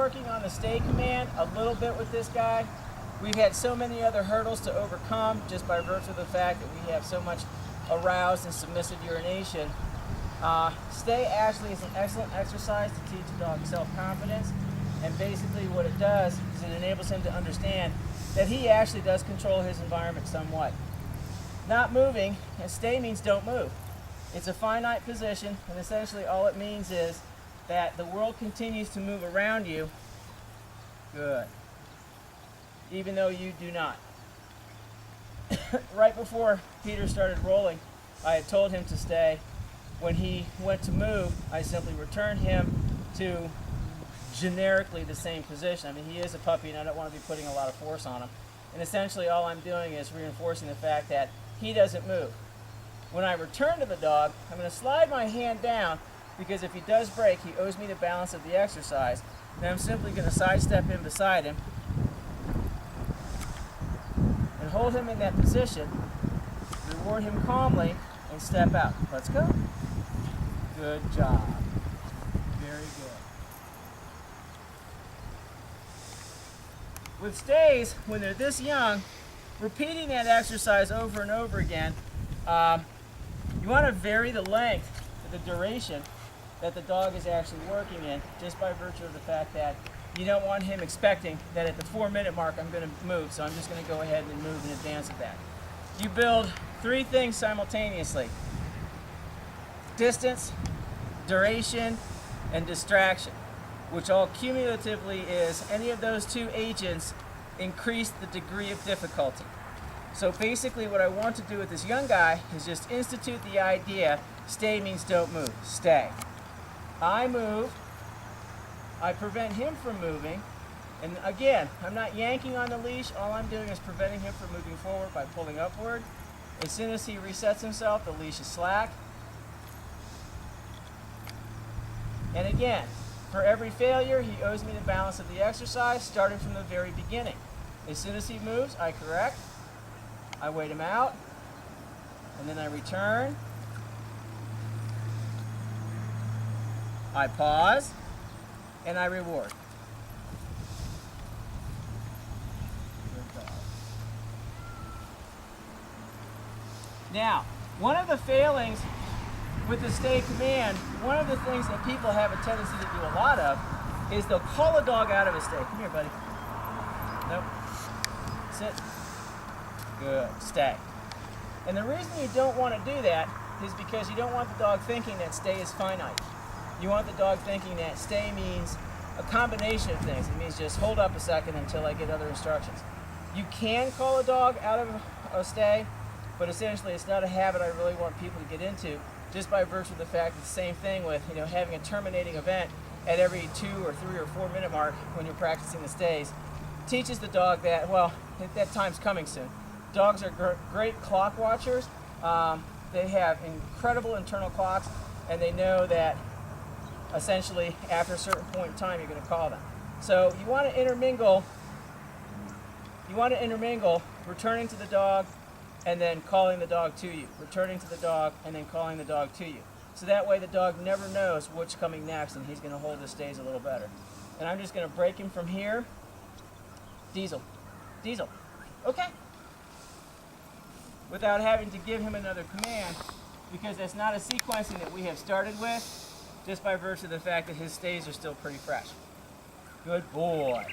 working on the stay command a little bit with this guy. We've had so many other hurdles to overcome just by virtue of the fact that we have so much aroused and submissive urination. Stay actually is an excellent exercise to teach a dog self-confidence, and basically what it does is it enables him to understand that he actually does control his environment somewhat. Not moving, and stay means don't move. It's a finite position, and essentially all it means is that the world continues to move around you. Good. Even though you do not. Right before Peter started rolling, I had told him to stay. When he went to move, I simply returned him to generically the same position. I mean, he is a puppy, and I don't want to be putting a lot of force on him. And essentially all I'm doing is reinforcing the fact that he doesn't move. When I return to the dog, I'm going to slide my hand down, because if he does break, he owes me the balance of the exercise. And I'm simply going to sidestep in beside him and hold him in that position, reward him calmly, and step out. Let's go. Good job. Very good. With stays, when they're this young, repeating that exercise over and over again, you want to vary the length, the duration that the dog is actually working in, just by virtue of the fact that you don't want him expecting that at the 4-minute mark I'm going to move, so I'm just going to go ahead and move in advance of that. You build 3 things simultaneously: distance, duration, and distraction, which all cumulatively is any of those 2 agents increase the degree of difficulty. So basically what I want to do with this young guy is just institute the idea, stay means don't move, stay. I move, I prevent him from moving, and again, I'm not yanking on the leash, all I'm doing is preventing him from moving forward by pulling upward. As soon as he resets himself, the leash is slack. And again, for every failure, he owes me the balance of the exercise, starting from the very beginning. As soon as he moves, I correct, I wait him out, and then I return. I pause, and I reward. Good dog. Now, one of the failings with the stay command, one of the things that people have a tendency to do a lot of is they'll call a dog out of a stay. Come here, buddy. Nope. Sit. Good. Stay. And the reason you don't want to do that is because you don't want the dog thinking that stay is finite. You want the dog thinking that stay means a combination of things. It means just hold up a second until I get other instructions. You can call a dog out of a stay, but essentially it's not a habit I really want people to get into, just by virtue of the fact it's the same thing with having a terminating event at every 2 or 3 or 4 minute mark when you're practicing the stays. Teaches the dog that, well, that time's coming soon. Dogs are great clock watchers. They have incredible internal clocks, and they know that essentially after a certain point in time you're going to call them. So you want to intermingle returning to the dog and then calling the dog to you, returning to the dog and then calling the dog to you. So that way the dog never knows what's coming next, and he's going to hold his stays a little better. And I'm just going to break him from here. Deisel. Deisel. Okay. Without having to give him another command, because that's not a sequencing that we have started with, just by virtue of the fact that his stays are still pretty fresh. Good boy.